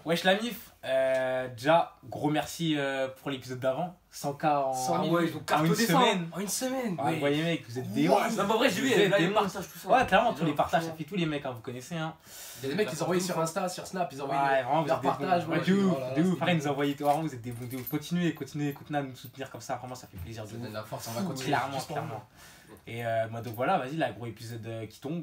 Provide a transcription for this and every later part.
Wesh la mif, déjà gros merci pour l'épisode d'avant, 100K ils ont en une semaine. En une semaine. Ah, vous voyez mec, vous êtes des ouf. Non mais en vrai j'ai vu, là ils partagent tout ça. Ouais clairement tous les partages, ça fait tous les mecs, hein, vous connaissez hein. Il y a des mecs qui ont envoyé sur Insta, sur Snap, ils ont envoyé vraiment, leur partage. Ouais, de ouf, pareil, nous envoyez tout, vraiment vous êtes des bons, de ouf. Continuez à nous soutenir comme ça, vraiment ça fait plaisir de Ça donne ouf. la force, on va continuer. Clairement. Et moi donc voilà, vas-y là, gros épisode qui tombe.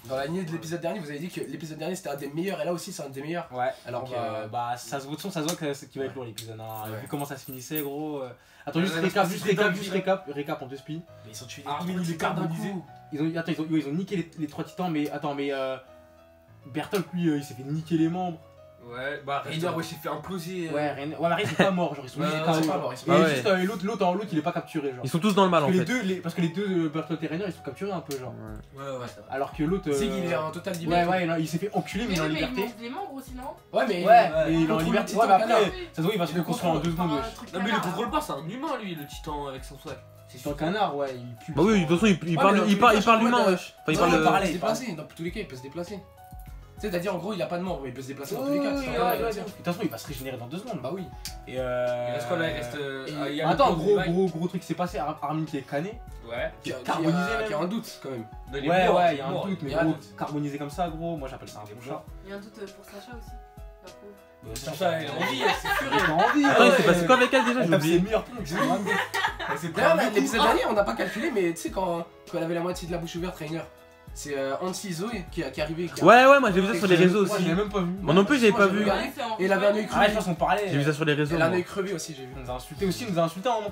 Dans la lignée de l'épisode dernier, vous avez dit que l'épisode dernier c'était un des meilleurs et là aussi c'est un des meilleurs. Ouais, alors que bah ça se voit qu'il va être lourd l'épisode. Hein. Ouais. Vu comment ça se finissait, gros. Attends, juste récap en deux spi. Mais ils ont tué les cartes d'un carbonisés. coup. Ils ont niqué les trois titans, mais attends, mais Bertolt lui il s'est fait niquer les membres. Ouais, bah Rainer, ouais, s'est fait imploser. Ouais, Marie ils sont pas morts, genre ils sont Ils sont pas morts. Et juste l'autre il est pas capturé, genre. Ils sont tous dans le mal en fait. Parce que les deux Bertolt et Rainer ils sont capturés un peu, genre. Ouais, c'est vrai. Alors que l'autre. Zig il est en total liberté. Ouais, il s'est fait enculer, mais il est en liberté. Mais il mange des membres aussi, non? Ouais, mais il est en liberté. Ouais, mais après, ça se voit, il va se reconstruire en 2 secondes. Non, mais il le contrôle pas, c'est un humain lui, le titan avec son sac. C'est un canard, ouais, il pue. Bah oui, de toute façon il parle d'humain, wesh. Enfin il parle se déplacer, dans tous les cas il peut se déplacer. C'est-à-dire en gros il a pas de mort mais il peut se déplacer dans tous les cas. De toute façon il va se régénérer dans 2 secondes. Bah oui. Et il reste quoi là? Il reste. Attends, gros truc qui s'est passé, Armin qui est cané. Ouais. Qui carbonisé. a un doute quand même. Ouais, il y a un doute, mais gros, carbonisé comme ça, gros, moi j'appelle ça un bon chat. Il y a un doute pour Sacha aussi. Sacha, il a envie, c'est sûr. Il a envie. Attends, il s'est passé quoi avec elle déjà? J'ai C'est oublié. le meilleur plan que j'ai demandé. D'ailleurs l'épisode dernier on n'a pas calculé mais tu sais quand elle avait la moitié de la bouche ouverte Rainer. C'est Hansi Zoé qui est arrivé. Ouais, moi j'ai vu ça sur les réseaux aussi. Moi je l'ai même pas vu. Moi non plus j'avais pas vu. Et il avait un œil Ah, je crevé. pense qu'on parlait. J'ai vu ça sur les réseaux. Il a un œil crevé aussi j'ai vu. Il nous a insulté aussi, il nous a insulté à un moment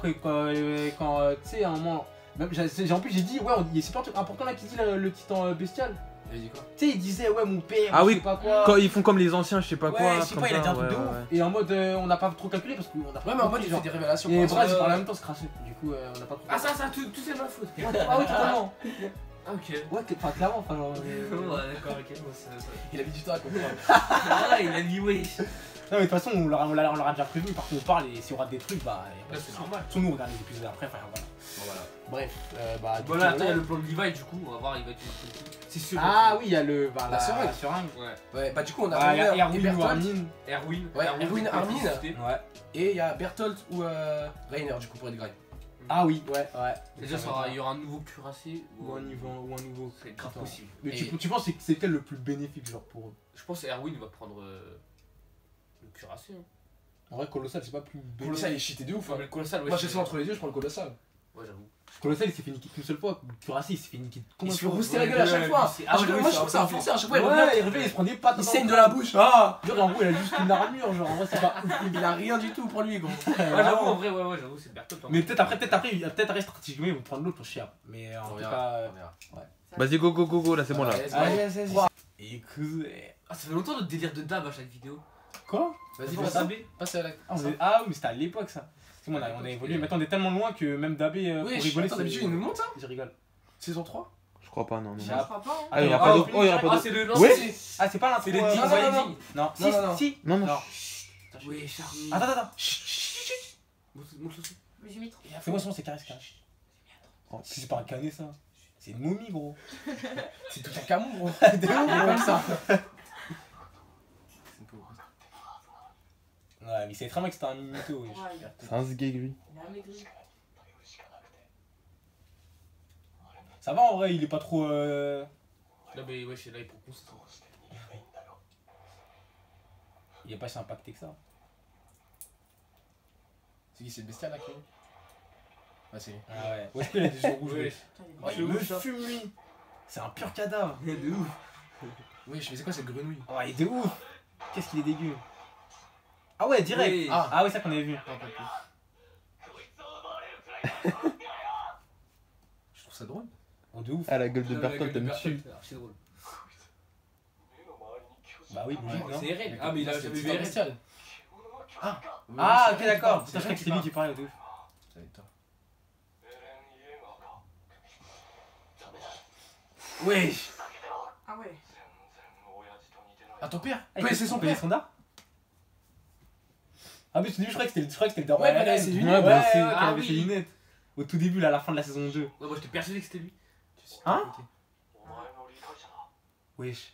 quand tu sais, à un moment. En plus j'ai dit, ouais, c'est pas un truc important là qui dit le titan bestial. Il a dit quoi? Tu sais, il disait, ouais, mon père, Ah je oui, sais pas quoi. quand ils font comme les anciens, je sais pas quoi. Ouais, je sais pas, il a dit un truc de ouf. Et en mode, on n'a pas trop calculé parce qu'on a pas. Ouais, mais en mode il fait des révélations. Et Braz il parle en même temps, se cracher. Du coup, on n'a pas trop. Ah, ça, tout c'est ma faute. Ah oui, totalement. Ah, ok. Ouais, enfin, clairement, enfin, genre. Ouais, d'accord, ok, bon, c'est ça. Il a mis du temps à comprendre. Ah, il a dit oui. Non, mais de toute façon, on leur a déjà prévu, par contre, on parle et si on rate des trucs, bah. C'est normal. Tout nous, on regarde les épisodes après, enfin, voilà. Voilà. Bref, bah. Voilà, attends, il y a le plan de Levi, du coup, on va voir, il va être. C'est sûr. Ah oui, il y a le. Bah, La seringue. Ouais. Ouais, bah du coup on a Erwin ou Bertolt Armin. Erwin. Ouais, Erwin, Armin. Ouais. et il y a Bertolt ou Rainer du coup pour Edgrey. Ah oui, ouais. Déjà, il y aura un nouveau cuirassé ou un nouveau. C'est grave possible. Mais tu penses que c'est quel le plus bénéfique, genre pour eux? Je pense que Erwin va prendre le cuirassé. En vrai, Colossal, c'est pas plus bénéfique. Colossal il est cheaté de ouf. Mais le colossal, ouais. Moi j'ai ça entre les deux, je prends le Colossal. Ouais, j'avoue. Colossal, il s'est fait niquer qu'une seule fois. Cuirassé, il s'est fait niquer Il se fait fois? rouster la gueule à chaque fois. Moi je trouve ça a forcé à chaque fois. Ouais, il revient, il se prend des pattes. Il saigne de la bouche. Ah. Genre, en gros, il a juste une armure, genre, en vrai, c'est pas. Il a rien du tout pour lui gros. Ouais, j'avoue, en vrai, ouais, j'avoue, c'est Bertolt. Mais peut-être après, stratégiquement, ils vont prendre l'autre pour cher. Mais en tout cas. Vas-y, go, là c'est bon là. Allez, vas-y. Écoute. Ah, ça fait longtemps notre délire de dab à chaque vidéo. Quoi? Vas-y, passe à la. Ah oui, mais c'était à l'époque ça. On a évolué, maintenant on est tellement loin que même Dabé pour rigoler. Attends, d'habitude il nous monte ça? Je rigole. Saison 3? Je crois pas, non. Je crois pas. Ah, il y aura pas d'autre. Oh, il y aura pas Ah, d'autre. c'est le. Ouais. Ah, c'est pas l'intro. C'est les 10 Non, si. Non. Oui, Charlie. Attends. Montre-le. Mais j'ai mis trop. Fais-moi son, c'est carré. C'est pas un canet ça. C'est une momie, gros. C'est tout un camon gros. Des comme ça. Ouais, mais c'est très mal que c'était un mytho. C'est un sgeg lui. Il a maigri. Ça va en vrai, il est pas trop. Non, mais ouais, là, il prend constant. Il est pas si impacté que ça. C'est qui, c'est le bestial là qui est? Ah, c'est lui. Ah ouais. Ouais, il a des yeux rouges. Oh, Il me fume lui. C'est un pur cadavre. Il est de ouf. Oui, je sais quoi, c'est le grenouille. Oh, il est de ouf. Qu'est-ce qu'il est dégueu. Ah ouais, direct. Oui. Ah ouais, ça qu'on avait vu. Je trouve ça drôle. Oh, de ouf. Ah, la gueule de Bertolt, elle me tue. C'est drôle. Bah oui, logique, non? C'est RL. Ah, mais il a jamais vu un RL. bestial. Ah, ok, d'accord. Putain, je croyais que c'était lui qui parlait de ouf. Wesh. Ah ouais. Ah, ton père? Ah, Ouais, c'est son père. Ah, mais tu dis, je croyais que c'était le daron. Ouais, mais là, c'est lunettes. Ouais, Ah, qu'elle avait oui. ses lunettes. Au tout début, là, à la fin de la saison 2. Ouais, moi j'étais persuadé que c'était lui. Hein? Wesh.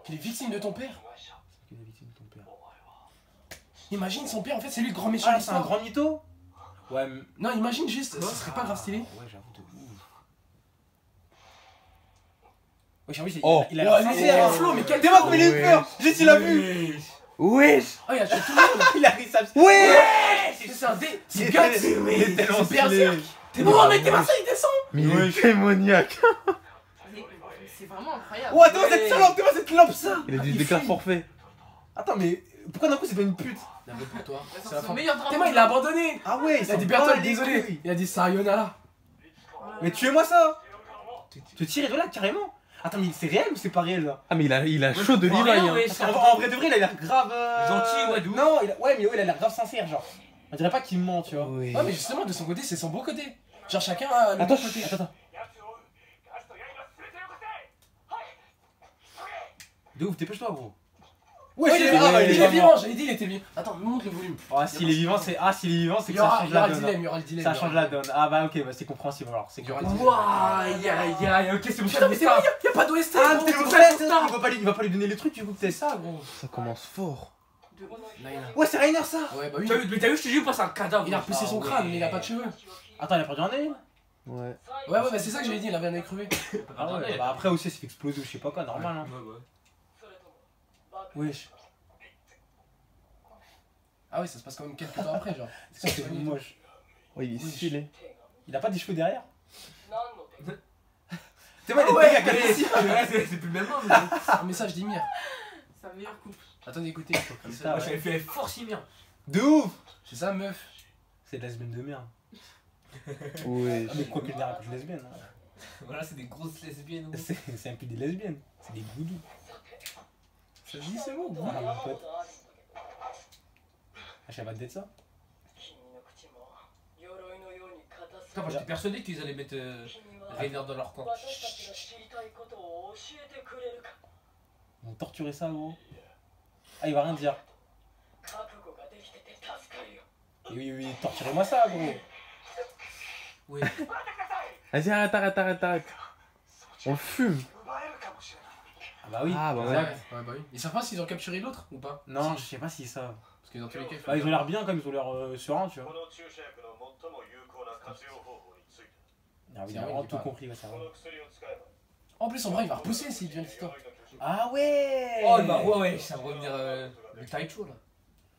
Qu'il est victime de ton père. Qu'il est victime de ton père. Imagine son père, en fait, c'est lui le grand méchant. Ah, de c'est un l'histoire. grand mytho. Ouais, Non, imagine juste, ce serait pas grave stylé. Ouais, j'avoue de ouf. Ouais, j'ai envie, Oh. il a Oh, sincère. Flo, mais quel T'es moi comme il a eu Ouais. peur. Juste, il a vu. Wesh. Oh, il a tué tout le monde. Il a ri sa. Ouais. C'est un dé. C'est Il Guts. est tellement C'est Berserk. stylé. T'es bon, mec, t'es Marseille, il descend. Mais il est démoniaque. C'est vraiment incroyable. Oh, attends, cette salope, t'es cette lampe, ça. Il a dit déclare forfait. Attends, mais pourquoi d'un coup c'est pas une pute? Non, mais pour toi. C'est C'est la son fin. meilleur drapeau. Théma, il l'a abandonné. Ah ouais, Il a dit Bertol, désolé. Il a dit Sayonara. Mais tuez-moi ça. Tu tires de là carrément. Attends, mais c'est réel ou c'est pas réel là? Ah, mais il a chaud de comprends Levi. rien, Hein. ouais. En vrai de vrai, il a l'air grave. Gentil, ouais, de ouf. Non, ouais, mais ouais, il a l'air grave sincère, genre. On dirait pas qu'il ment, tu vois. Ouais. Ouais, mais justement, de son côté, c'est son beau côté. Genre, chacun a le Attends, bon côté. attends. De ouf, dépêche-toi, gros. Ouais, il est vivant, j'avais dit, il était vivant. Attends, monte le volume. Ah, s'il est vivant, c'est que Il y ça aura change il y la aura le donne. dilemme, il y aura le dilemme. Ça change la donne. Ah bah ok, bah c'est compréhensible alors. C'est Il y aura le compréhensible. dilemme. Waouh, aïe, ok, c'est bon, Putain, mais c'est vrai, y'a pas d'OST. Ah, gros, mais c'est c'est pour ça, ça, il va pas lui donner les trucs du coup, c'est peut-être. ça, gros. Ça commence fort. Naïna. Ouais, c'est Rainer ça. Ouais, bah oui. Mais t'as vu, je te jure, pas c'est un cadavre. Il a repoussé son Ah, crâne, ouais. mais il a pas de cheveux. Attends, il a perdu un œil. Ouais. Ouais, bah c'est ça que j'avais dit, il avait un œil crevé. Ah ouais, bah après aussi, il s'est fait exploser ou je sais pas quoi, normal hein. Ouais, ouais. Wesh, Ah ouais, ça se passe quand même quelques temps après, genre. c'est moche. Ouais, il est stylé. Il a pas des cheveux derrière. C'est vrai, ouais, il est ici. c'est plus le même homme. Un message d'Ymir. C'est un meilleur couple. Attendez, écoutez. ça, Moi, j'avais fait fort Simir. De ouf. C'est ça, meuf. C'est lesbienne de merde. Ouais. Ah, mais quoi que le derrière, lesbienne. Hein. Voilà, c'est des grosses lesbiennes. C'est un peu des lesbiennes. C'est des goudous. Ça se dit ce mot, gros. Ah, mon pote. Ah, je savais pas de ça. Putain, moi j'étais persuadé qu'ils allaient mettre Rainer dans leur camp. Ils vont torturer ça, gros. Ah, il va rien dire. Et oui, torturez-moi ça, gros. Oui. Vas-y, arrête. On le fume. Ah bah oui. Ah bah ouais. Ouais, bah oui. Ils savent pas s'ils ont capturé l'autre ou pas? Non, je sais pas si ça. Parce que dans tous les cas, il faut Bah, ils ont l'air bien, comme ils ont l'air sereins, tu vois. Ah oui, il a vraiment tout compris, ouais, ça va. En plus, en vrai, il va repousser s'il devient titan. Ah ouais. Oh, bah ouais, ça va revenir le Taicho là.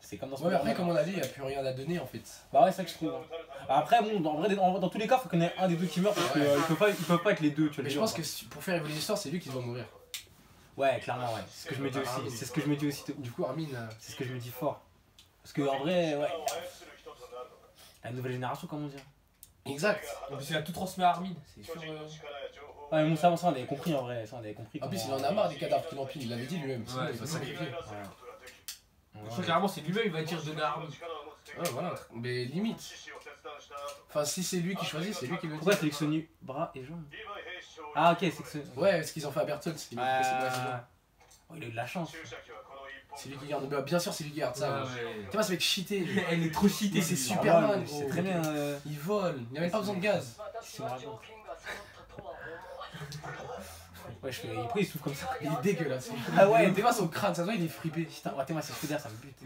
C'est comme dans ce Ouais, mais après, moment. comme on a dit, il n'y a plus rien à donner en fait. Bah ouais, c'est ça que je trouve. Après, bon, en vrai, dans tous les cas, faut qu'on ait un des deux qui meurt parce qu'ils peuvent pas être les deux, tu vois. Mais je pense que pour faire évoluer l'histoire, c'est lui qui doit mourir. Ouais, clairement, ouais. C'est ce que je me dis aussi. C'est ce que je me dis aussi. Du coup, Armin. C'est ce que je me dis fort. Parce que en vrai, ouais. La nouvelle génération, comment dire. Exact. En plus, il a tout transmis à Armin, c'est sûr. Ouais, mais bon, ça, on avait compris en vrai. Ça, on avait compris. En plus, il en a marre des cadavres qu'il empile, il l'avait dit lui-même. Sinon, Ouais, il va c'est sacrifier. Je crois carrément, c'est lui-même, il va dire donner à Armin. Ouais, voilà. Mais limite. Enfin, si c'est lui qui choisit, c'est lui qui le dit. Pourquoi sélectionner bras et jambes? Ah, ok, c'est que Ouais, ce qu'ils ont fait à Bertolt, c'est qu'il a fait ses bras. Oh, il a eu de la chance. C'est lui qui garde. Bah, bien sûr, c'est lui qui garde ça. Ouais. Tu vois, ce mec cheaté. lui. Elle est trop cheatée. Mais c'est lui. super Normal, mal, c'est gros. très bien. Il vole, il n'y a même pas besoin de gaz. Ouais, je fais. Après, il souffle comme ça. Il est dégueulasse. Ah ouais. T'es pas son crâne, ça se voit, il est fripé. Putain, ouais, moi, c'est ce d'air, ça me bute.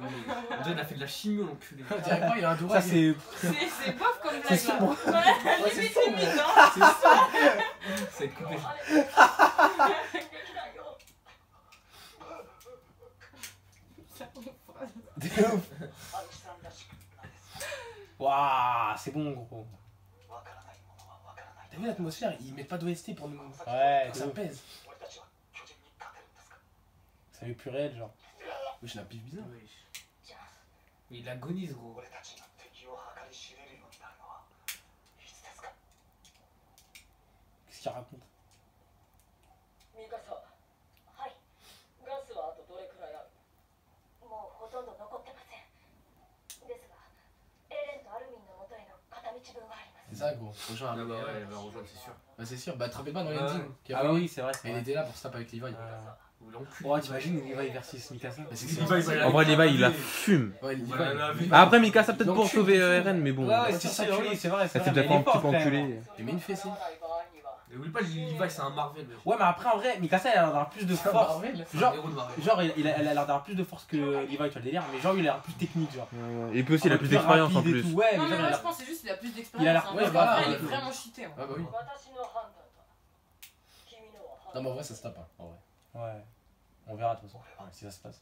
John a fait de la chimio, l'enculé. Directement, il a un Ça, doigt. c'est. C'est bof comme blague C'est là. sombre. Ouais, c'est limite, sombre. limite, hein. C'est ça. Ça va être coupé. De ouf. Waouh, c'est bon, gros. T'as vu l'atmosphère? Ils mettent pas d'OST pour nous. Ouais, Pour que ça pèse. ça lui plus réel, genre. Oui, j'ai la pif bizarre. Mais il agonise, gros. Qu'est-ce qu'il raconte? C'est ça, gros. Rejoins Ah Armin. bah ouais, elle va rejoindre, c'est sûr. Bah, c'est sûr. Bah, te rappelles pas dans Ouais. l'ending qui a Ah fait- bah oui, c'est vrai, c'est Elle vrai. était là pour se taper avec Levi. Ou l'enculé. Oh, t'imagines Levi versus Mikasa? Bah, c'est Levi, ça. il va En vrai, Levi, il la fume. Ouais, Levi. Voilà, là, Levi. Ah, après, Mikasa peut-être pour L'enculé, sauver t'es fou. RN, mais bon. Ouais, c'est ça, oui, c'est vrai. Elle s'est déjà fait un petit peu enculer. Il met une fessée. Mais oublie pas, Levi c'est un Marvel. Wesh. Ouais, mais après, en vrai, Mikasa, elle a l'air d'avoir plus de C'est un force. Marvel. C'est un Genre, héros de Marvel. genre elle a l'air d'avoir plus de force que Levi, tu vois le délire, mais genre, il a l'air plus technique, genre. Ouais. Et puis aussi, il a plus Plus d'expérience en rapide et plus. tout. Ouais, Non, mais mais genre, moi il a je pense que c'est juste qu'il a plus Il a d'expérience. l'air- Hein, ouais, parce voilà, qu'après, il est ouais. vraiment cheaté. Hein. Ah bah oui. Non, mais en vrai, ça se tape. Hein, en vrai. Ouais. On verra de toute façon, si ça se passe.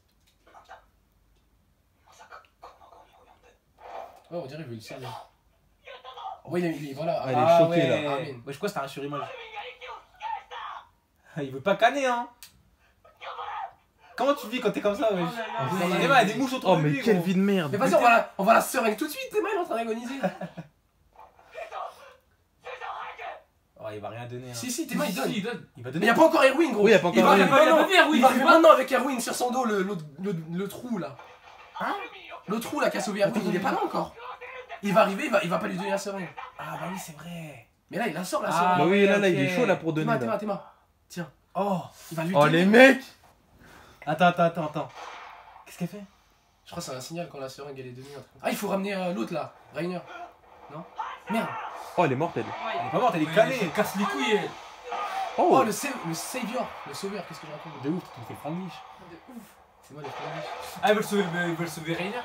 Ouais, on dirait qu'il veut le serrer. Ouais, voilà. Ah, il est choqué, ouais. là. Ah, mais- Ouais, je crois que c'était un surimage. Il veut pas canner, hein. Comment tu vis quand t'es comme ça, wesh? Oh là là. Ouais. Emma, il y a des mouches autour Oh, de mais lui, quelle gros. vie de merde. Mais vas-y, on va la seringue tout de suite, Emma, il est en train d'agoniser. Oh, il va rien donner, hein. Si, Théma, il donne. il donne. Il va Mais donner. y'a pas encore Erwin, gros. Oui, y a pas Il encore va Erwin. arriver maintenant. Il a pas vu Erwin, Il va il arriver va. maintenant avec Erwin sur son dos, le trou là. Le trou là qui a sauvé Erwin, il est pas là encore. Il va arriver, il va pas lui donner la seringue. Ah, bah oui, c'est vrai. Mais là, il la sort la Ah, seringue. Bah oui, là, il ok. est chaud là pour donner. là. Théma. Tiens, Oh. il va lui Oh, donner. les mecs. Attends. Qu'est-ce qu'elle fait? Je crois que c'est un signal quand la seringue elle est donnée. Ah, il faut ramener l'autre là, Rainer. Non? Merde. Oh, elle est mortelle. Elle est pas morte, elle est Il canée. casse les couilles. elle. Oh, Oh, le savior, le sauveur, qu'est-ce que je raconte? De ouf, tu me fais franglish. De ouf. C'est moi les franglish. Ah, ils veulent sauver Rainer.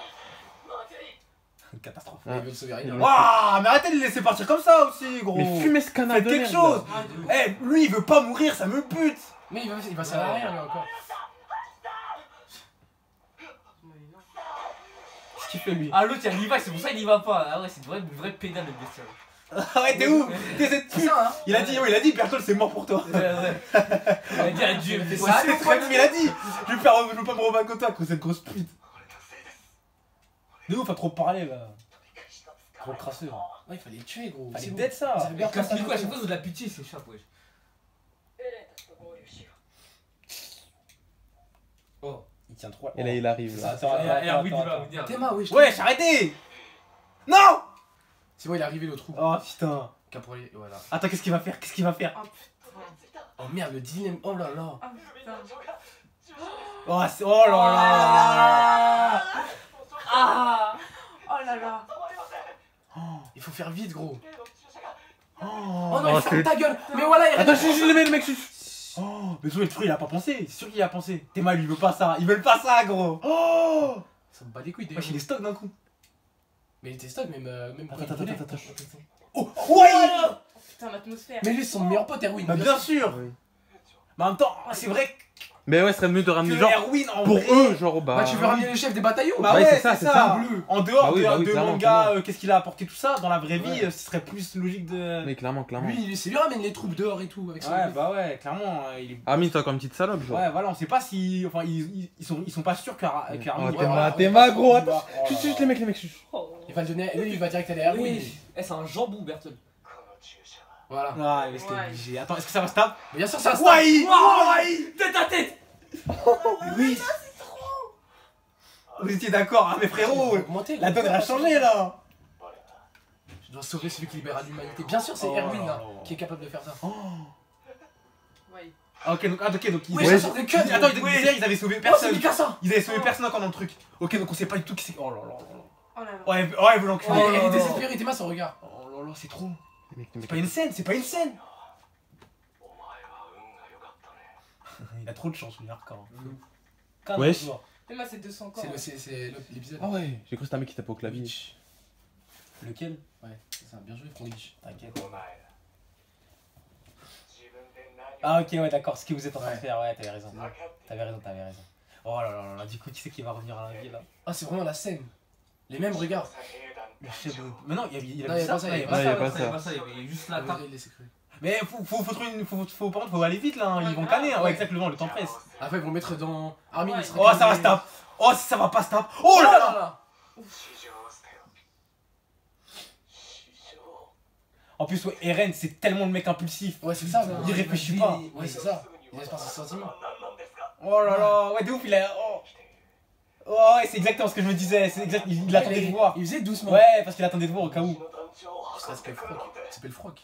Une catastrophe. Ouais, ils veulent sauver Rainer. Waouh, mais arrêtez de le laisser partir comme ça aussi, gros. mais fumez ce canard Faites de quelque merde, chose. là. Ah, de ouf. Eh, lui, il veut pas mourir, ça me bute. Mais il va servir à rien lui encore. Qu'est-ce qu'il fait, lui? Ah, l'autre, il y a Levi, c'est pour ça qu'il y va pas. Ah ouais, c'est une vraie pédale, le bestial. Ah ouais, t'es où? T'es cette C'est pute. ça, hein? Il a dit, Bertol, c'est mort pour toi. Ouais. Il a dit adieu. Il fait Ouais, ça, c'est très bien, il a dit. Je veux pas me rebattre contre toi, à cause de cette grosse pute. De ouf, à trop parler, là. Gros crasseux. Ouais, il fallait le tuer, gros. Fallait C'est bon. peut-être ça. Ça fait bien Casse les penser couilles, à chaque fois, ils ont de la pitié, ils s'échappent, wesh. Oh. Il tient trop. Et là, il arrive. Là. Attends, Et Erwin, il va venir. Théma, oui, Wesh, arrêtez. Non. C'est bon, il est arrivé le trou. Oh putain. Capoeira, voilà. Attends, qu'est-ce qu'il va faire? Oh putain. Oh merde, le dilemme. Oh là là. Oh putain. Oh là là. Ah. Oh là là. Il faut faire vite, gros. Oh, Oh non, Oh, il ferme c'est- ta gueule. Mais voilà, il Attends, je le mec. oh, mais le truc, il a pas pensé. C'est sûr qu'il y a pensé. Théma, lui, il veut pas ça. Ils veulent pas ça, gros. Oh. Ça me bat les couilles, Wesh, il est stock d'un coup. Mais il était stock, même quand il Attends. voulait. Oh, ouais. Putain, l'atmosphère. Mais lui, c'est son meilleur pote, Erwin. Bah bien sûr. Oui. Mais en même temps, c'est vrai Mais ouais, ce serait mieux de que ramener genre. Erwin en Pour vrai- eux, genre, bah. Bah, tu veux ramener le chef des bataillons? Bah Ouais, ouais, c'est ça, c'est c'est ça. Bleu. En dehors Bah oui, bah oui, de clairement, manga, clairement. qu'est-ce qu'il a apporté tout ça, dans la vraie vie, Ouais. ce serait plus logique de... Mais clairement. Lui, c'est lui ramène les troupes dehors et tout avec son Ouais, épée. bah ouais, clairement, il est... Amine, toi, comme petite salope, genre. Ouais, voilà, on sait pas si... Enfin, ils sont pas sûrs qu'Armin... Oh, ouais, ouais, Théma, gros, attends. Oh là Chut, là. les mecs, chut. Il va le donner. Lui, il va direct aller à Erwin. Oui, c'est un jambon, Bertol. Voilà. Ouais, mais c'était Ouais. obligé. Attends, est-ce que ça va se taper? Mais bien sûr, ça se Ouais. Tête à tête. Oui. Vous étiez d'accord, hein, mes frérots? La donne elle a changé, là. Je dois sauver celui qui libère l'humanité. Bien sûr, c'est Oh Erwin là là, là. qui est capable de faire ça. Ouais. Ah, ok, donc ils... Ouais, Ouais, ça sort des cuts. attends, ils avaient sauvé Oh, c'est personne. Mikasa. Ils avaient sauvé personne encore dans le truc. Ok, donc on sait pas du tout qui c'est... Oh là là là. Oh là là. Ouais, ouais, vous l'enculez. Oh, elle est désespérée, Théma, son regard. Oh là là, c'est trop. Les mecs, C'est pas une scène, c'est pas une scène. Il a trop de chance, lui, hardcore. Wesh. Et moi, c'est 200 corps. C'est l'épisode. Ah ouais, j'ai cru que c'était un mec qui tapait au clavier. Lequel? Ouais, c'est ça, bien joué, Frondich. T'inquiète. Ah ok, ouais, d'accord, ce que vous êtes en train de faire, ouais, t'avais raison. T'avais raison. Oh là là là, du coup, qui c'est qui va revenir à la vie, là? Ah, c'est vraiment la scène. Les mêmes regards. Le chef de... Mais non, il Non, a il y vu a ça, pas ça, il y a il y a pas Ouais, ça. y a pas Ça, ça. y a pas ça, il y a juste l'attaque. Il laissait crever. Mais par contre, faut aller vite, là, hein, ils vont canner, hein. Ouais, exactement, le temps presse. Après, ils vont mettre dans. Armin, Ouais. il sera. Oh, ça va se taper. Oh, ça va pas se taper. Oh là là. En plus, ouais, Eren, c'est tellement le mec impulsif. Ouais, c'est ça. Il réfléchit pas. Ouais, c'est ça. Il laisse pas ses sentiments. Oh là là, ouais, de ouf, il a... Oh, ouais, c'est exactement ce que je me disais, c'est exact, il attendait de voir. Il faisait doucement. Ouais, parce qu'il attendait de voir au cas où. Ça s'appelle Froc. Ça s'appelle Froc.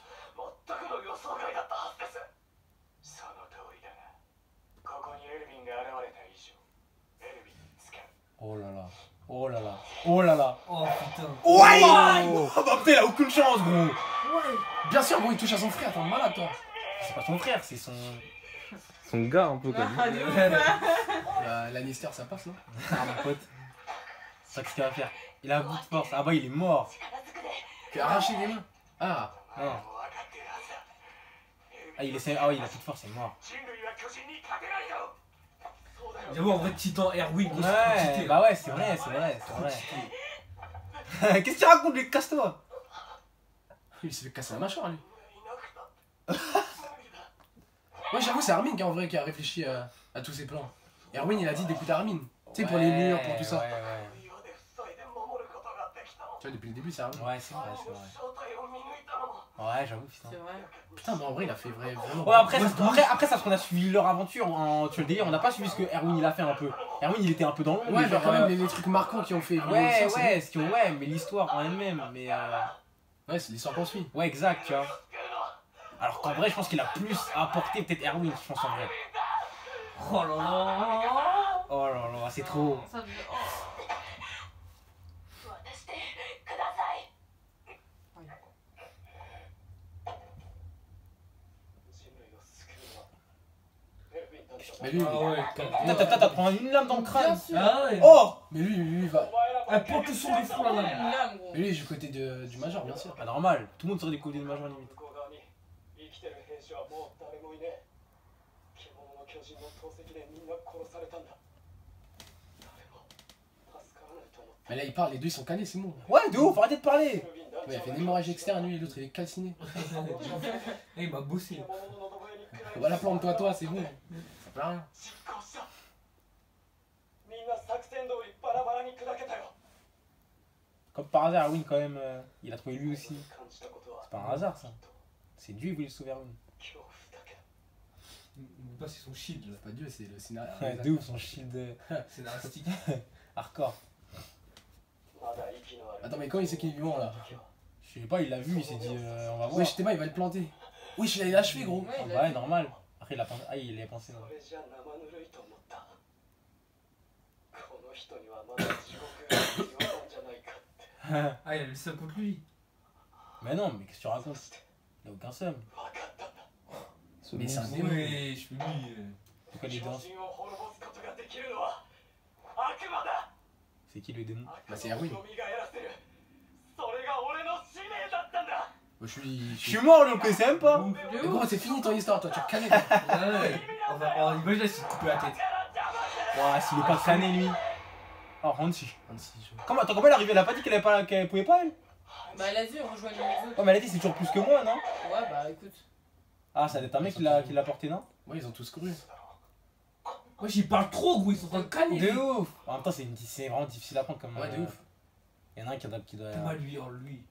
Oh là là, oh là là, oh là là. Oh putain. Ouais. Oh bah putain, il a aucune chance, gros. Bien sûr, gros, il touche à son frère, t'es un malade, toi. C'est pas son frère, c'est son. Son gars un peu Ah, comme. de ouf. Bah, Lannister, ça passe, non? Ah, mon pote. C'est ça qu'est-ce qu'il va faire. Il a un bout de force. Ah bah, il est mort. Tu as arraché les mains. Ah, Non. Ah, il essaie. Ah, ouais, il a plus de force, il est mort. J'avoue, en vrai, Titan, Erwin, grosse Ouais, quantité. bah ouais, c'est vrai, c'est vrai, c'est vrai. Qu'est-ce que tu racontes, lui? Casse-toi. il s'est fait casser la mâchoire, lui. Ouais, j'avoue, c'est Armin qui, en vrai, qui a réfléchi à tous ces plans. Erwin, il a dit d'écouter Armin. Tu sais, pour les murs, pour tout ça. Ouais, ouais. Tu vois, depuis le début, c'est Armin. Ouais, c'est vrai, c'est vrai. Ouais, j'avoue, putain. C'est vrai. Putain, mais en vrai, il a fait vraiment. Ouais, après, ça, parce qu'on a suivi leur aventure en. Tu vois le délire, on n'a pas suivi ce que Erwin il a fait un peu. Erwin il était un peu dans l'ombre. Ouais, mais genre, quand même, les trucs marquants qui ont fait évoluer Ouais, ça, c'est ouais, ouais, mais l'histoire en elle-même, mais. bien. Ouais, c'est l'histoire qu'on suit. Ouais, exact, tu vois. Alors qu'en vrai, je pense qu'il a plus apporté, peut-être Erwin, je pense en vrai. Oh là là. Oh là là, c'est trop. Ça me- oh. Mais lui, Ah ouais, T'as pris une lame dans le Bien crâne. sûr. Ah ouais. Oh lui, il va. Elle porte le son des fous là, là. Une lame, gros. Mais lui, il est du côté du Major, bien sûr. Pas normal, tout le monde serait du côté de Major limite. Mais là, il parle, les deux, ils sont calés, c'est bon. Ouais, de ouf, arrêtez de parler. Ouais, il a fait une hémorragie externe, lui, et l'autre, il est calciné. Eh, il m'a bossé. Voilà, plante-toi, c'est bon. Ça peut rien. Comme par hasard, Erwin, quand même, il a trouvé lui aussi. C'est pas un hasard, ça. C'est Dieu, il voulait sauver Erwin. N'oublie pas, c'est son shield là. C'est pas Dieu, c'est le scénario. Ouais, de ouf, son shield Scénaristique. hardcore. Attends, mais quand il sait qu'il est vivant, là? Je sais pas, il l'a vu, il s'est dit, on va voir. Wesh, Théma, il va le planter. Wesh, il a achevé, gros. Ouais, Ah il bah a ouais, dit. normal. Après, il a pensé. Ah, il y a pensé. Ouais. Ah, il a le seum contre lui. Mais non, mais qu'est-ce que tu racontes? Il a aucun seum. Mais c'est un démon. Ouais, je suis lui. Pourquoi les danses? C'est qui le démon? Bah, c'est Erwin. Moi, je suis. Je suis mort, lui, on le connaissait même pas! De Mais ouf. gros, c'est fini ton histoire, toi, tu recannais. Ouais. On imagine s'il te coupe la tête. Ouah, s'il est pas crâné, lui. Oh, Hansi. Ouais, Comment elle est arrivée? Elle a pas dit qu'elle pouvait pas, elle? Bah, elle a dit, on rejoignait les autres. Oh, mais elle a dit c'est toujours plus que moi, non? Ouais, bah, écoute. Ah, ça doit être un mec qui l'a porté, non? ils ont tous couru. Wesh, il parle trop, gros, ils sont en train de canner. De ouf! En même temps, c'est vraiment difficile à prendre comme. Ouais, de ouf. Il y en a un qui doit. Pas lui, oh lui.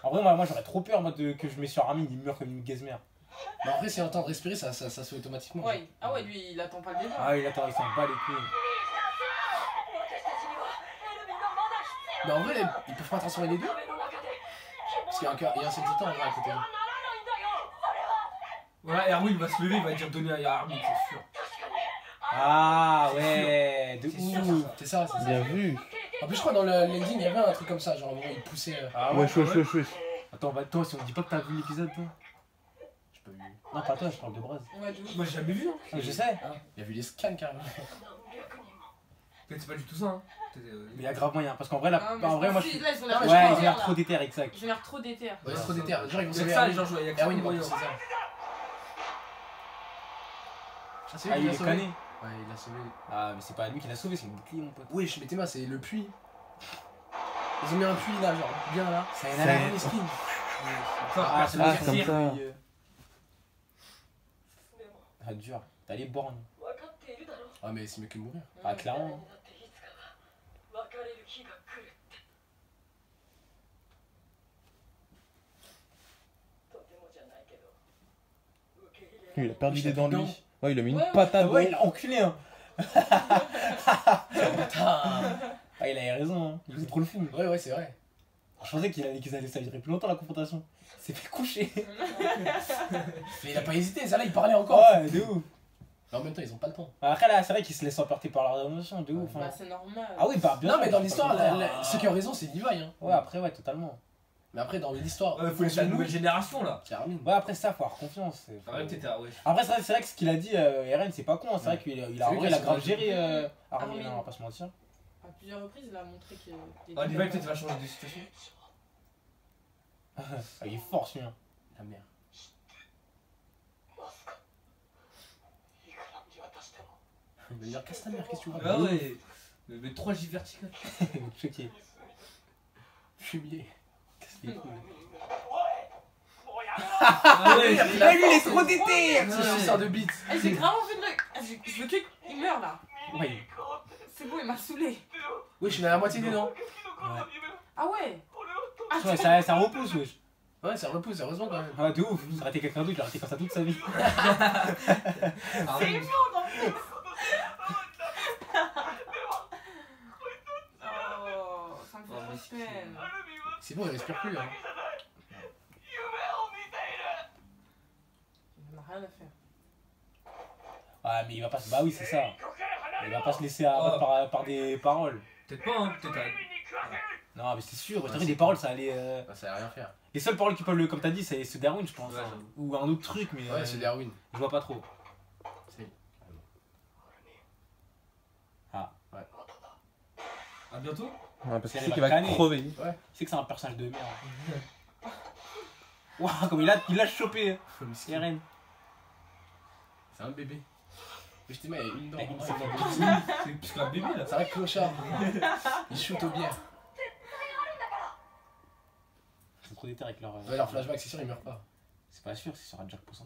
En vrai, moi j'aurais trop peur moi, que je mets sur Armin, il meurt comme une gazmère. Mais après, si on entend respirer, ça se fait automatiquement. Ouais. Ah ouais, lui, il attend pas le départ. Ah, il attend, il s'en bat les couilles. Mais en vrai, ils peuvent pas transformer les deux. Parce qu'il y a un seul titan en vrai à côté. Voilà, Erwin va se lever, il va dire donner à Armin, c'est sûr. Ah ouais, de C'est sûr, ouf! c'est ça. C'est ça. Bien vu. En plus, je crois dans le l'ending, il y avait un truc comme ça, genre, il poussait. Ah Wesh, wesh, wesh, wesh. Attends, bah toi, si on dit pas que t'as vu l'épisode, toi? J'ai pas vu. Non, pas toi, je parle de Braz. Ouais, de ouf. Moi, j'ai jamais vu, hein. Ah, je sais, Il a vu les scans carrément. Peut-être c'est pas du tout ça, hein. mais il y a grave moyen. Parce qu'en vrai, là, Non, mais en je vrai, pense moi que je. là, ils ont l'air Ouais, trop Ouais, ils ont déter, l'air là. trop déter, exact. Ils ont l'air trop déter. Ouais, c'est trop déter. Genre, ils vont Il y a sauver que ça, les Erwin. gens, il y a que ça. Erwin, pour il moi, va pousser ça. Ah, c'est Ah, lui il qui est l'a sauvé. cané. Ouais, il l'a sauvé. Ah, mais c'est pas lui qui l'a sauvé, c'est le bouclier, mon pote. Wesh, mais Théma, c'est le puits. Ils ont mis un puits là, genre, bien là. Ça Ça a l'air skin. Ah, c'est Ah, le comme cirque. ça. Ah, dur. T'as les bornes. Ah, mais c'est mieux que mourir. Ah, clairement. Il a perdu des dents, lui. dents. Ouais, il a mis une Ouais, ouais. patate. Ah ouais, gros. il a enculé, hein. Putain. Ah, il avait raison, hein. Il faisait trop le fou. Ouais, c'est vrai. Je pensais qu'ils allaient ça durer plus longtemps la confrontation. Il s'est fait coucher. Mais il a pas hésité, ça là, il parlait encore. Ouais, de ouf. Mais en même temps, ils ont pas le temps. Après, là, c'est vrai qu'ils se laissent emporter par leurs émotions, de ouf. Bah, hein. c'est normal. Ah oui, bah bien Non, sûr, mais dans c'est l'histoire, pas comme ça. ceux qui ont raison, c'est Levi. Hein. Ouais, après, ouais, totalement. Mais après, dans l'histoire, Faut laisser la nouvelle génération là. c'est Armin. Ouais, après ça, faut avoir confiance. Arrête, t'es ouais. Après, c'est vrai que ce qu'il a dit, Eren, c'est pas con. C'est vrai qu'il a, en vrai, il a grave géré Armin, on va pas se mentir. À plusieurs reprises, il a montré qu'il Ah, Levi, peut-être va changer de situation. Ah, il est fort celui-là. La merde. Il va dire, casse ta mère, qu'est-ce que tu veux? Ah ouais. Mais 3 J verticales. Choqué. Fumier. Casse-les couilles. Ah ouais. Lui, il est trop déter. C'est suceur de bite. Eh, j'ai grave envie de le. Je veux qu'il meure là. Ouais. C'est bon, il m'a saoulé. Oui, je suis à la moitié des dents. Ouais. Ah ouais. Ah, Ouais, ça repousse, wesh. Ouais, ça repousse, heureusement quand même. Ah, de ouf. Ça aurait été quelqu'un d'autre, il aurait été comme ça toute sa vie. c'est immonde en plus. Oh, ça me fait trop peine. C'est bon, il respire plus. Hein. Il n'en a rien à faire. Ah, mais il va pas se. Bah oui, c'est ça. Il va pas se laisser abattre par des paroles. Peut-être pas, hein. Peut-être. Non, mais c'est sûr. T'as vu, des paroles, ça allait. Ça va rien faire. Les seules paroles qui peuvent, comme t'as dit, c'est ce Darwin, je pense. Ouais, Hein. Ou un autre truc, mais. Ouais, c'est Darwin. Je vois pas trop. À bientôt. Ouais, parce C'est qu'il les va Balkans. crever. Tu sais que c'est un personnage de merde. Waouh, comme il l'a chopé, Eren. C'est un bébé. Mais je t'ai mis, il y a une dent. Mais Ouais, c'est c'est C'est plus qu'un bébé là. un clochard. Il shoot aux bières. Ils sont trop déter avec leur. Ouais, leur flashback, c'est sûr, il meurt pas. C'est pas sûr, c'est sur un Jack pour cent.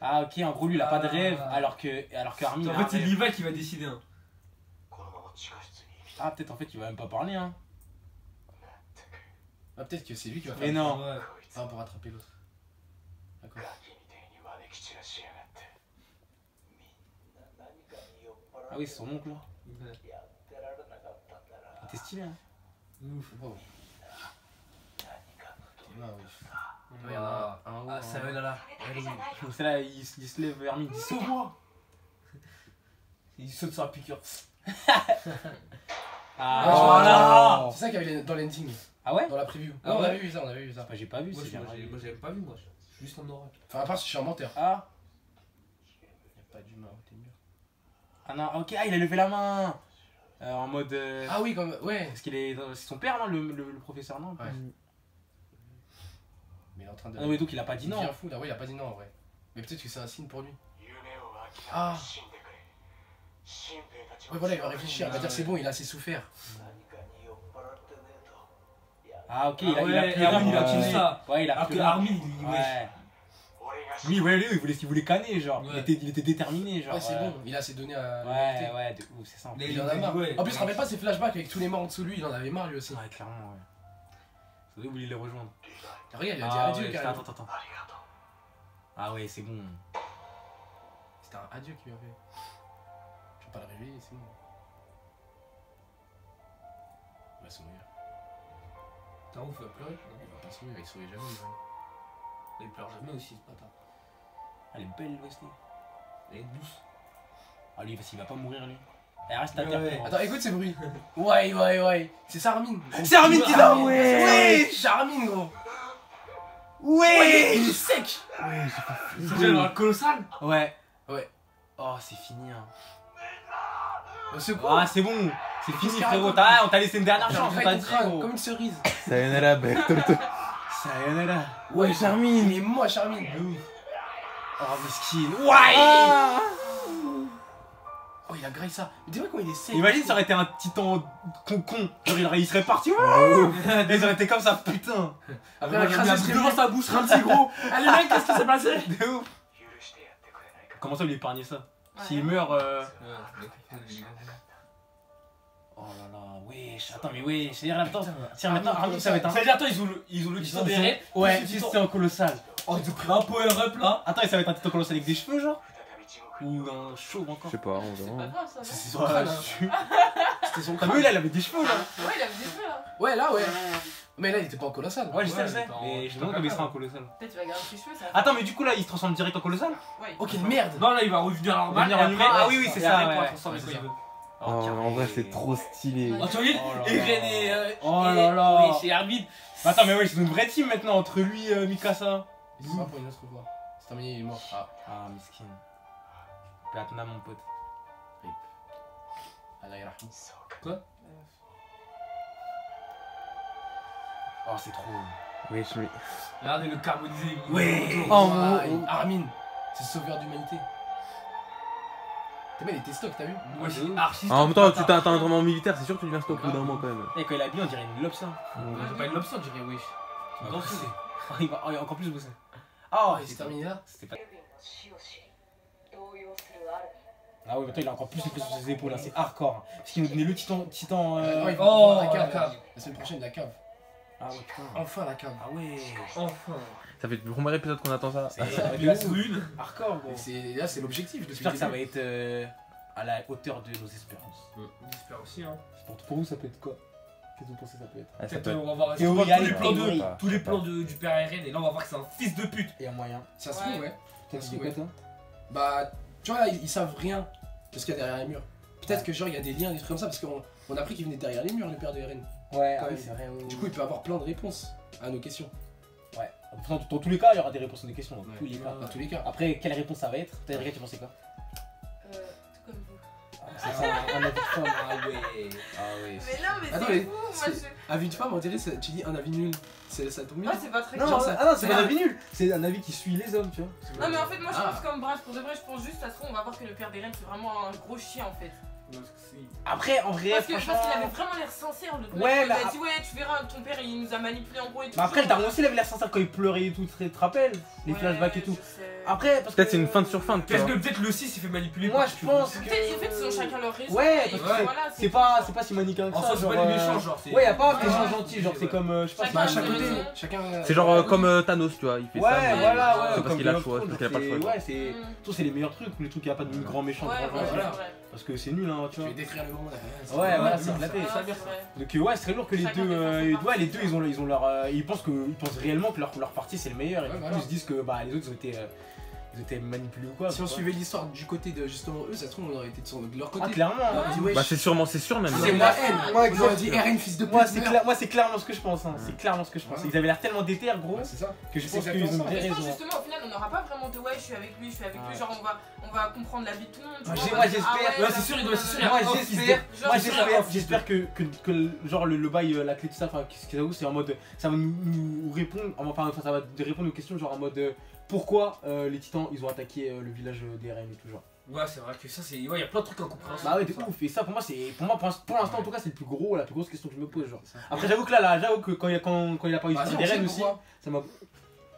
Ah, ok, en gros, lui, il a pas de rêve, alors que Armin. il a En un fait, c'est rêve. Levi qui va décider. Hein. Ah, peut-être en fait, il va même pas parler, hein. Ah, peut-être que c'est lui qui va faire. Mais non. Ouais. Ah, pour attraper l'autre. D'accord. Ah oui, c'est son oncle, là. Il était stylé, hein. Ouf. Wow. Ah, oui. Ouais, ah, ça va là. Donc, c'est là, il se lève, Armin, il dit sauve-moi. Il saute sur la piqûre. Ah, voilà. C'est ça qu'il y avait dans l'ending, Ah ouais? dans la preview. Ah Ouais, on ouais. avait vu ça, on avait vu ça. Bah, j'ai pas vu, Moi, c'est bien. j'avais pas vu, moi. Je suis juste en oracle. Enfin, à part si je suis un menteur. Ah. Y'a pas d'humain, t'es mûr. Ah non, ok, ah, il a levé la main. En mode. Ah oui, comme. Ouais. Parce qu'il est. C'est son père, non, le professeur, non? Ouais. Mais il est en train de. Ah oui, donc il a pas dit Il non. devient fou là, ouais, il a pas dit non en vrai. Mais peut-être que c'est un signe pour lui. Ah. Ouais, voilà, il va réfléchir, il va dire c'est bon, il a assez souffert. Ah, ok, Ah il a ouais, plus Armin, il a rien. tué ça. Ouais, il a Alors plus que rien. Armin, il. Ouais. Lui, ouais, lui, il voulait canner, genre. Ouais. Il était déterminé, genre. Ouais, c'est bon, il a assez donné à. Ouais, ouais, de ouf, c'est ça. Les- Il en a marre. Ouais. En plus, je rappelle pas ses flashbacks avec tous les morts en dessous de lui, il en avait marre lui aussi. Ouais, clairement, ouais. Ça doit voulait les rejoindre. Regarde, il a dit Ah, adieu ouais, carrément. attends. Ah, ouais, c'est bon. C'était un adieu qu'il lui a fait. Je vais pas le réveiller, c'est bon. Il va sourire. T'as ouf, il va pleurer. Il va pas sourire, il sourit jamais. Ouais. Il pleure jamais aussi, ce bâtard. Elle est belle, Wesley. Elle est douce. Ah, lui, parce qu'il va pas mourir, lui. Elle reste à Ouais, terre. ouais. frérot. Attends, écoute ces bruits. Ouais. C'est ça Armin. C'est Armin qui dort, ouais. C'est Armin, gros. Ouais. Il est sec. C'est déjà dans le colossal. Ouais. Ouais. Oh, c'est fini, hein. Au secours. Ah, c'est bon. C'est fini, Qu'est-ce frérot. qu'il raconte On t'a laissé une dernière Genre, chance, on avec t'a ton dit, crâne, gros. comme une cerise. Sayonara, Bertolt. Sayonara. Ouais, Charmin. Il est moche, Armin. Oh, mesquine. Ouais. Oh, il a graillé ça. Mais dis-moi comment il est sec. Imagine, ça aurait été un titan con. Genre, il serait parti. Ouais. Ils auraient été comme ça, putain. Après, il a crasé ce devant sa bouche. un petit gros. Allez, mec, qu'est-ce qui s'est passé? De ouf. Comment ça lui épargner ça? S'il Ouais. meurt. Ouais. Oh là là, wesh. Attends, mais wesh. C'est-à-dire, attends, maintenant, Armin, ça va être un. C'est-à-dire, attends, ils ont le titan derrière. Ouais, Plus si le titan. c'est un colossal. Oh, ils ont pris un power-up là. Attends, et ça va être un titan colossal avec des cheveux, genre? Ou un chauve Je encore? sais pas, on C'est pas verra. grave ça. C'est non son crâne. hein. C'était son crâne. T'as vu, là, il avait des cheveux, là. Ouais, il avait des cheveux là. Ouais, là, ouais. Mais là, il était pas en colossal. Ouais, je sais, Ouais, je sais. attends, Et je c'est me demande pas comment il grave. sera un colossal. Peut-être tu vas garder tes cheveux ça. Attends, mais du coup, là, il se transforme direct en colossal? Ouais. Oh, quelle merde. Non, là, il va revenir normal. Revenir et en humain. après- Ah oui, oui, c'est et ça, après, il pourra ouais. transformer Ouais, quand c'est il veut. Oh, en vrai, c'est trop stylé. Oh, tu vois, Oh là et là. Ren et. Oh là là. Oui, chez Armin. Mais attends, mais ouais, c'est une vraie team maintenant entre lui et Mikasa. C'est ça pour une autre fois. C'est terminé, il est mort. Ah, Ah, miskin. Platna, mon pote. Allah yarham. Oh, c'est trop. Oui, je mets. Regardez le carbonisé. Ouais. Oh, Armin, c'est le sauveur d'humanité. T'as bien, il était stock, t'as vu? Ouais, c'est archi. En même temps, tu t'as un entraînement militaire, c'est sûr que tu deviens stock au bout d'un moment quand même. Et quand il a bien, on dirait une lobster. C'est pas une lobster, je dirais, wesh. Ah, Dans bah, ce- il va encore plus bosser. Ah, Ah, il s'est terminé là? C'était pas. Ah ouais, maintenant il a encore plus les pressions sur ses épaules, là, c'est hardcore. Parce qu'il nous donnait le titan. Ouais, il va Oh, voir la cave. la cave. La semaine prochaine, la cave. Ah ouais, putain. Enfin, la cave. Ah ouais. Enfin. Ça fait le premier épisode qu'on attend ça. C'est La brune. hardcore, gros. Là, c'est l'objectif. depuis J'espère le que ça début. va être à la hauteur de nos espérances. J'espère aussi, hein. Pour vous, ça peut être quoi? Qu'est-ce que vous pensez que ça peut être? Ah, ça Peut-être peut être- on va voir Théorie, tous les allez, plans théorie. tous les plans du père Eren et là on va voir que c'est un fils de pute. Il y a moyen. Ça se trouve, ouais. T'as dit quoi, toi? Bah, tu vois, là, ils savent rien de ce qu'il y a derrière les murs. Peut-être que genre, il y a des liens, des trucs comme ça, parce qu'on a appris qu'il venait derrière les murs, le père de Eren. Ouais, ah oui, c'est vrai. Du coup, il peut avoir plein de réponses à nos questions. Ouais. Dans tous les cas, il y aura des réponses à des questions. Dans Ouais. tous les cas. Dans tous les cas. Après, quelle réponse ça va être? Peut-être, Rika, tu pensais quoi? Tout comme vous. C'est ça, un avis de femme. Ah ouais. Ah ouais. Mais non, mais Attends, c'est mais fou, moi c'est- je. Avis de femme, on dirait, tu dis un avis nul. Ça tombe bien. Moi, c'est pas très Non, grave. ça- ah non, c'est c'est pas un un- avis nul. C'est un avis qui suit les hommes, tu vois. Non, mais en fait, moi je Ah. pense comme Brass, pour de vrai, je pense juste, ça se trouve, on va voir que le père d'Eren c'est vraiment un gros chien en fait. Après, en vrai, Parce qu'il franchement. avait vraiment l'air sincère, le mec. Ouais, Il mais a dit, ouais, tu verras, ton père il nous a manipulé en gros et tout. Mais après, le daron aussi, il avait l'air sincère quand il pleurait et tout, tu te rappelles? Les Ouais, flashbacks et tout. je sais. Après, parce que. Peut-être c'est une fin de sur fin, tu Parce vois. que peut-être le 6 il fait manipuler. Moi, par- je pense que. Peut-être, en fait, ils ont chacun leur raison. Ouais, et parce voilà, que c'est c'est pas si manichéen que En ça. soi, c'est genre, pas les méchants, genre. Ouais, y'a pas des Ouais. gens gentils, genre c'est comme. Je sais pas, Chacun Bah, à a chaque ses côté, raisons. chacun. C'est genre comme Thanos, tu vois, il fait Ouais, ça. mais- voilà, ouais. C'est parce comme qu'il a le Game choix, of c'est parce Thrones, qu'il a pas le choix. Ouais, c'est. Tout, c'est les meilleurs trucs, ou les trucs où il n'y a pas de grand méchant, Ouais, grand ouais, gentil. voilà. c'est vrai. Parce que c'est nul, hein, tu Je vois. vais décrire le monde. Ouais, voilà, de c'est ouf. éclaté. Ah, Ça c'est bien. vrai. Donc ouais, c'est très lourd que les Chacun deux, fait son ouais, les parti, deux ils ont leur, ils pensent réellement que leur partie c'est le meilleur et Ouais, du coup voilà. ils se disent que bah les autres ils ont été manipulés ou quoi. Si on tu vois. suivait l'histoire du côté de justement eux, ça se trouve, on aurait été de leur Ah côté. clairement. On aurait hein. dit, ouais, Bah, c'est sûr même. c'est moi, Ouais, N. On aurait exact. dit Eren, fils de pute. Moi meurs. c'est clairement ce que je pense. Hein. C'est clairement ce que je pense. Voilà. Ils avaient l'air tellement déter gros Ouais, c'est ça. que je C'est pense qu'ils exactement ont ça. bien Mais je pense raison. justement au final on n'aura pas vraiment de ouais je suis avec lui, je suis avec lui, Ouais. genre on va comprendre la vie de tout le monde. tu Moi, vois, j'ai- on moi, va dire, j'espère. ah Ouais, c'est sûr, il doit- c'est sûr, il y a Moi un fils j'espère, de- moi genre, j'espère que genre le bail, la clé de ça, enfin ce qu'il y a où, c'est en mode ça va nous répondre, enfin ça va répondre aux questions genre en mode pourquoi les titans ils ont attaqué le village d'Eren et tout genre. Ouais, c'est vrai que ça, c'est. Ouais, il y a plein de trucs incompréhensibles. Bah ouais, t'es ouf. Et ça, pour moi, pour l'instant, en tout cas, c'est la plus grosse question que je me pose. Genre. Après, j'avoue que quand il a pas eu Bah, de non, des on sait reines aussi, pourquoi. ça m'a.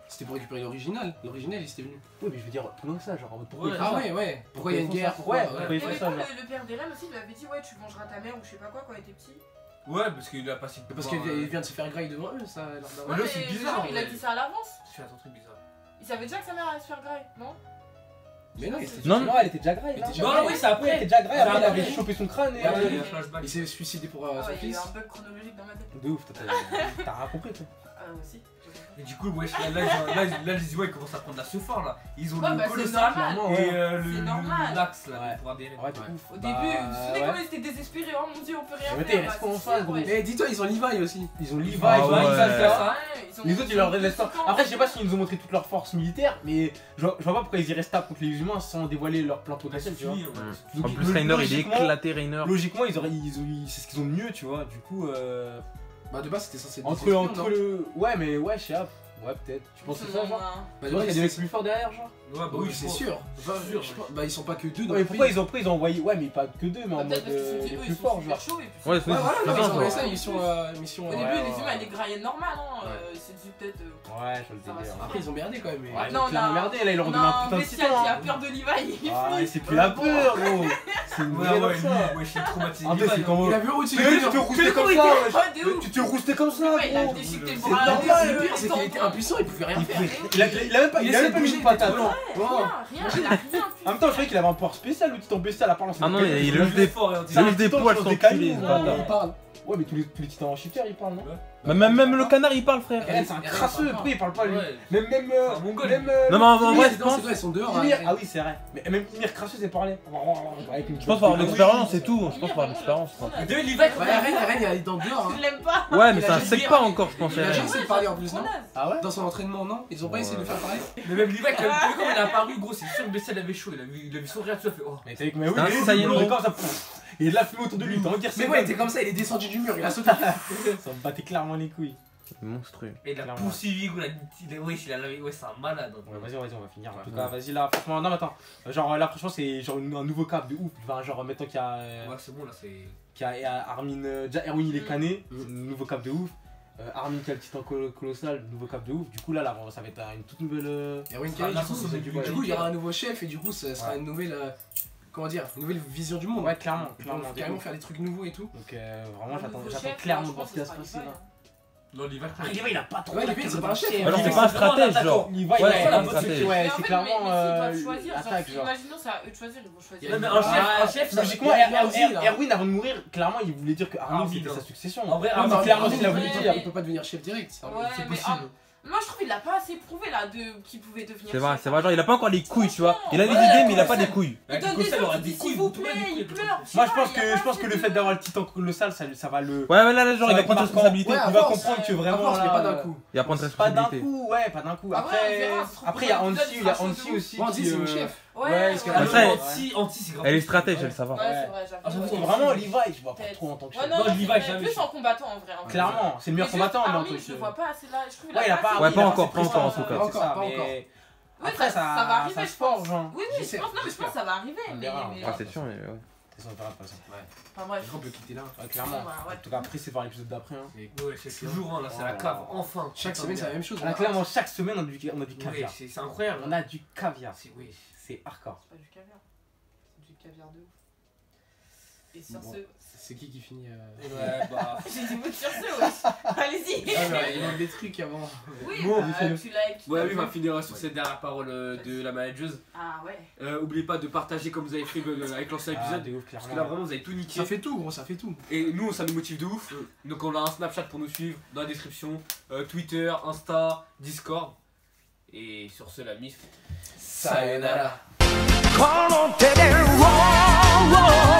C'était pour récupérer l'original. L'original, il s'était venu. Oui, mais je veux dire, plus loin que ça, genre, en mode pourquoi Ouais. il fait Ah ça. ouais, ouais. Pourquoi il y a une guerre? Ouais, pourquoi- pourquoi il Mais fait du ça, coup, genre. le père d'Eren aussi il lui avait dit ouais tu vengeras ta mère ou je sais pas quoi quand il était petit. Ouais, parce qu'il a passé. Parce qu'il vient de se faire graille devant eux, ça. leur daron. Ouais, là, c'est bizarre, genre, il a ouais. dit ça à l'avance. C'est un truc bizarre. Il savait déjà que sa mère allait se faire graille, non? Mais non, il était Non, Non, elle était déjà graille. Elle là. était déjà Non, graille. oui, c'est Elle après. était déjà graille, après, C'est elle avait après. chopé son crâne et. Ouais, Il y a ouais. un flashback. Il s'est suicidé pour Ah son ouais, il y a eu fils. un bug chronologique dans ma tête. De ouf, t'as rien compris, toi. Ah aussi. Et du coup, wesh, là, les Ivois ils commencent à prendre la fort là. Ils ont Ouais, le bah, c'est colossal normal. Clairement, et ouais. C'est normal. l'axe là, Ouais. pour pouvoir adhérer. Ouais, t'es ouf. Au Bah, début, vous vous souvenez ouais. comment ils étaient désespérés, oh mon dieu on peut rien Mais faire. t'es, bah, reste qu'on c'est fasse, sûr, gros. ouais. Mais dis-toi, ils ont Levi aussi. Ils ont Levi, Ah ils ont ouais. Isa, ça. Ouais, ils ont- Les autres, ils leur restent pas. tout le temps. Après, je sais pas s'ils nous ont montré toute leur force militaire, mais je vois pas pourquoi ils y restent pas contre les humains sans dévoiler leur plan potentiel, tu vois. En Donc, plus, Rainer, il est logiquement- éclaté, Rainer. Logiquement, c'est ce qu'ils ont de mieux, tu vois. Du coup, Bah, de base, c'était censé être des entre espions, non le. Ouais, mais ouais, je sais pas. Ouais, peut-être. Tu penses que c'est ça, genre Bah, Tu de penses qu'il y a des mecs base, plus forts derrière, genre Ouais, bah oui, c'est sûr. Bah, sûr, je pense- bah, ils sont pas que deux dans Ouais, mais le pourquoi pays. ils ont envoyé. Ouais, mais pas que deux, mais en Bah, mode peut-être parce qu'ils sont les eux, plus ils sont forts, super genre. chauds et puis Ouais, c'est- Ouais, voilà, non, c'est ils ça, ont envoyé genre. ça, mission. Au Ouais, début, ouais, les ouais. humains, ils graillaient normal, hein. Ouais. C'est dû peut-être. Ouais, je le Ça va délire. se Après, ils ont merdé quand même. Mais... Ouais, ils Non, ont on clairement a- merdé, là, ils leur On ont donné un a un putain de bestial titan. qui a hein. peur de Levi, il Ah, flippe. c'est plus la peur, gros. C'est une Ouais, vraie ouais, ça. lui, wesh, il est traumatisé. En fait, c'est quand Il a vu au-dessus Tu du te mur. roustais comme ça, Ouais, wesh. de ouf. Tu te roustais comme ça, Ouais, il a gros. déchiqueté le C'est bras. normal, les Le yeux, pire, c'est qu'il était impuissant, il pouvait rien faire. Il a même pas Il mis essaie une de patate. bouger, En Rien, il a rien fait. même temps, je croyais qu'il avait un pouvoir spécial, le titan bestial, à part lancer Ah non, des il canons. a juste des fort, C'est un juste des titan poils qui sans lance des enculé, canons, ce ouais. bâtard. Il parle. Ouais, mais tous les titans en shifter, ils parlent, non? Même le canard il parle, frère. C'est un crasseux, pourquoi il parle pas lui? Ouais. Même. Un mongol. Non, mais en vrai, je c'est pense. quoi, ils sont dehors. Ymir, hein. ah oui, c'est vrai. Mais même Ymir crasseux, c'est parler. Je pense par l'expérience et tout. Je pense par l'expérience. De Levi, Ouais, Eren, il est dans dehors. Je l'aime pas. Ouais, mais Il a c'est un juste sec dit- pas encore, je pense. Il a jamais essayé de parler en plus, non? Ah ouais? Dans son entraînement, non? Ils ont pas essayé de le faire parler? mais même Levi, t'as vu comment il est apparu, gros, c'est sûr que Bestial avait chaud, il a vu son rire, tu as fait oh. Mais t'as vu que, mais oui, C'est un il est Saiyan blond, Blue. comme ça. Il y a de la fumée autour de lui, t'as envie de dire Mais c'est ouais, il bon. était comme ça, il est descendu du mur, il a sauté. Ça me battait clairement les couilles. Monstrueux. Et il a Clairement. poursuivi, gros, ouais, c'est un malade. Ouais, vas-y, on va finir. En tout Ouais. cas, vas-y là, franchement, non, mais attends. Genre là, franchement, c'est genre un nouveau cap de ouf. Enfin, genre, mettons qu'il y a. Ouais, c'est bon là, c'est. Qui a Armin, déjà Erwin il est cané, nouveau cap de ouf. Armin qui a le titan colossal, nouveau cap de ouf. Du coup là ça va être une toute nouvelle. Erwin Ah, Kelly, là, du coup, ça, c'est du du coup, il y aura un nouveau chef et du coup, ça sera Ouais. une nouvelle. Comment dire? Une nouvelle vision du monde. Ouais, clairement, Ils clairement. vont carrément faire des trucs nouveaux et tout. Donc vraiment j'attends clairement de voir ce qui va se passer là. Non, Levi, Levi il a pas trop. Ouais, Levi, c'est pas un chef. Alors, c'est pas un stratège, genre. Levi Ouais, il c'est a un un stratège. ouais, Mais en c'est fait, clairement mais s'ils doivent choisir, attaque genre, genre. imaginons c'est à eux de choisir, ils vont choisir. Non, mais un chef, ça Logiquement, il y a Erwin, là. Erwin avant de mourir, clairement il voulait dire que Armin Armin, c'était non. sa succession. En vrai, Ah, mais Armin, clairement Armin, il a voulu ouais. dire. Il peut pas devenir chef direct. Ouais, c'est mais possible. moi je trouve qu'il a pas assez prouvé là qu'il pouvait devenir. C'est vrai, chef. c'est vrai, genre il a pas encore les couilles, tu vois. Il a des Ouais, idées, mais il a ouais, pas ouais. des couilles. Il donne des ordres, il dit s'il vous plaît, il pleure. Moi je pense que le fait d'avoir le titan colossal ça va le. Ouais, mais là, genre, Ça il va va prendre être responsabilité. Ouais, Il va force, comprendre que À vraiment force, mais là, pas d'un coup. Il va prendre Pas d'un responsabilité. coup, ouais, pas d'un coup. Ah ouais, on Après, verra, ça se trouve, après il y a pour Anti, l'épisode, il y a il sera Anti chaud de aussi. Bon, qui, dis, c'est une chef. Ouais, parce que- ouais. Après, Anti, c'est grave. Elle est stratège, elle, ça va. Ouais, c'est vrai, Ah, j'avoue. j'avoue, vraiment Levi, je vois pas Peut-être. trop en tant que Ouais, chef. non, Non, non, Levi, c'est vrai, jamais. plus en combattant en vrai. Clairement, c'est le meilleur combattant mais en tant Armin, que. je le vois pas assez là. Je trouve Ouais, il a pas. Ouais, il pas a encore, pas encore, en tout c'est cas. ça, Pas encore. mais. Oui, Après, ça va arriver, ça je se forge, hein. Oui, je J'espère, pense, non, mais je pense que ça va arriver. On Mais verra, Ah, c'est sûr, mais ouais. Ça verra pas ça. enfin bref. On peut quitter là. Ouais, clairement. Bah, ouais. En tout cas, après, c'est voir l'épisode d'après. Hein. Ouais, c'est toujours, hein, là, c'est la cave, enfin. Chaque semaine, c'est la même chose. Là, clairement, chaque semaine, on a du Ouais, caviar. c'est incroyable. On a du caviar. Oui. C'est hardcore. C'est pas du caviar. C'est du caviar de ouf. Et sur Bon. ce. C'est qui finit Ouais, bah. J'ai dit mot sur ce, wesh. Allez-y. Il manque des trucs avant. Oui, Bon, bah, tu likes. Ouais, oui, on va finir sur cette dernière parole de la manageuse. Ah ouais. Oubliez pas de partager comme vous avez fait avec l'ancien Ah, épisode. de ouf, Parce que là, clairement. vraiment, vous avez tout niqué. Ça fait tout, gros, ça fait tout. Et nous, ça nous motive de ouf. Donc, on a un Snapchat pour nous suivre dans la description, Twitter, Insta, Discord. Et sur ce, la MIF. Sayonara. Come on, take it wrong.